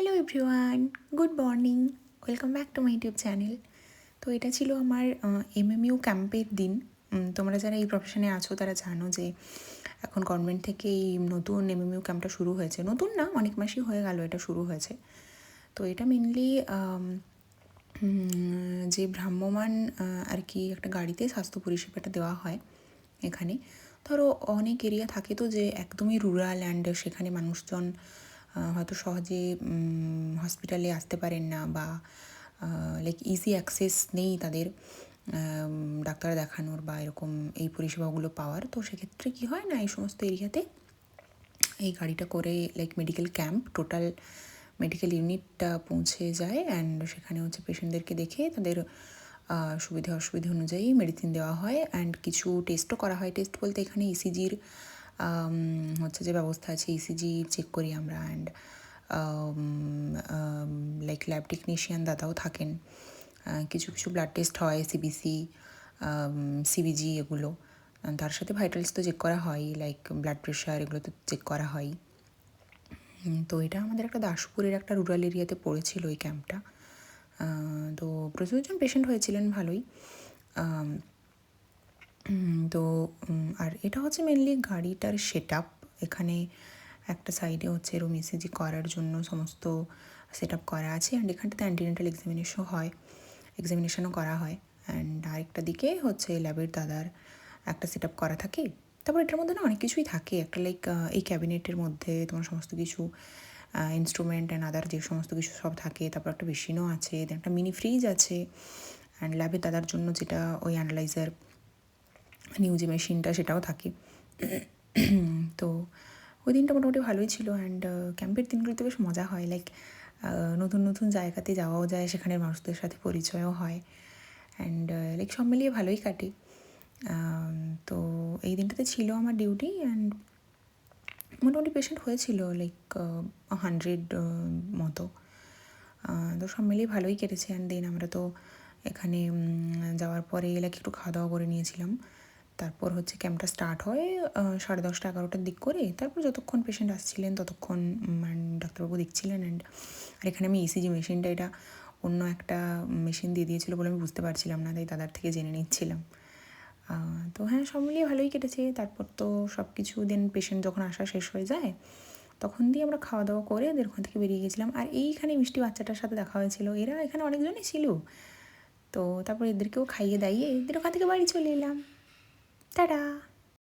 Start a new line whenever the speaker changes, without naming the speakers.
Hello everyone, good morning, welcome back to my YouTube channel. তো এটা ছিল আমার এমএমইউ ক্যাম্পের দিন। তোমরা যারা এই প্রফেশনে আছো তারা জানো যে এখন গভর্নমেন্ট থেকে এই নতুন এমএমইউ ক্যাম্পটা শুরু হয়েছে। নতুন না, অনেক মাসই হয়ে গেল এটা শুরু হয়েছে। তো এটা মেনলি যে ভ্রাম্যমাণ আর কি একটা গাড়িতে স্বাস্থ্য পরিষেবাটা দেওয়া হয় এখানে। ধরো অনেক এরিয়া থাকে তো যে একদমই রুরাল অ্যান্ড সেখানে মানুষজন হয়তো সহজে হসপিটালে আসতে পারেন না, বা লাইক ইজি অ্যাক্সেস নেই তাদের ডাক্তার দেখানোর বা এরকম এই পরিষেবাগুলো পাওয়ার। তো সেক্ষেত্রে কী হয় না, এই সমস্ত এরিয়াতে এই গাড়িটা করে like medical camp, total medical ইউনিটটা পৌঁছে যায় অ্যান্ড সেখানে হচ্ছে পেশেন্টদেরকে দেখে তাদের সুবিধে অসুবিধে অনুযায়ী মেডিসিন দেওয়া হয় অ্যান্ড কিছু টেস্টও করা হয়। টেস্ট বলতে এখানে ইসিজির হচ্ছে যে ব্যবস্থা আছে, ইসিজি চেক করি আমরা অ্যান্ড লাইক ল্যাব টেকনিশিয়ান দাদাও থাকেন। কিছু কিছু ব্লাড টেস্ট হয়, সিবিসি, সিবিজি, এগুলো। তার সাথে ভাইটালস তো চেক করা হয়, লাইক ব্লাড প্রেশার, এগুলো তো চেক করা হয়। তো এটা আমাদের একটা দাসপুরের একটা রুরাল এরিয়াতে পড়েছিল এই ক্যাম্পটা। তো প্রচুরজন পেশেন্ট হয়েছিলেন ভালোই। তো আর এটা হচ্ছে মেনলি গাড়িটার সেট আপ। এখানে একটা সাইডে হচ্ছে এরকম ইসিজি করার জন্য সমস্ত সেট আপ করা আছে অ্যান্ড এখানটাতে অ্যান্টিনেটাল এক্সামিনেশনও করা হয় অ্যান্ড আরেকটা দিকে হচ্ছে ল্যাবের দাদার একটা সেট আপ করা থাকে। তারপর এটার মধ্যে না অনেক কিছুই থাকে, একটা লাইক এই ক্যাবিনেটের মধ্যে তোমার সমস্ত কিছু ইনস্ট্রুমেন্ট অ্যান্ড আদার যে সমস্ত কিছু সব থাকে। তারপর একটা মেশিনও আছে, দেন একটা মিনি ফ্রিজ আছে অ্যান্ড ল্যাবের দাদার জন্য যেটা ওই অ্যানালাইজার নিউ যে মেশিনটা সেটাও থাকে। তো ওই দিনটা মোটামুটি ভালোই ছিল অ্যান্ড ক্যাম্পের দিনগুলোতে বেশ মজা হয়, লাইক নতুন নতুন জায়গাতে যাওয়াও যায়, সেখানের মানুষদের সাথে পরিচয়ও হয় অ্যান্ড লাইক সব মিলিয়ে ভালোই কাটে। তো এই দিনটাতে ছিল আমার ডিউটি অ্যান্ড মোটামুটি পেশেন্ট হয়েছিল লাইক 100 মতো। তো সব মিলিয়ে ভালোই কেটেছে অ্যান্ড দেন আমরা তো এখানে যাওয়ার পরে লাইক একটু খাওয়া দাওয়া করে নিয়েছিলাম। তারপর হচ্ছে ক্যাম্পটা স্টার্ট হয় 10:30 11টার দিক করে। তারপর যতক্ষণ পেশেন্ট আসছিলেন ততক্ষণ ডাক্তারবাবু দেখছিলেন অ্যান্ড আর এখানে আমি ইসিজি মেশিনটা, এটা অন্য একটা মেশিন দিয়ে দিয়েছিলো বলে আমি বুঝতে পারছিলাম না, তাই দাদার থেকে জেনে নিচ্ছিলাম। তো হ্যাঁ, সব মিলিয়ে ভালোই কেটেছে। তারপর তো সব কিছু দেন পেশেন্ট যখন আসা শেষ হয়ে যায় তখন দিয়ে আমরা খাওয়া দাওয়া করে ওখান থেকে বেরিয়ে গেছিলাম। আর এইখানে মিষ্টি বাচ্চাটার সাথে দেখা হয়েছিল, এরা এখানে অনেকজনই ছিল। তো তারপর এদেরকেও খাইয়ে দাইয়ে এদের ওখান থেকে বাড়ি চলে এলাম। টাটা।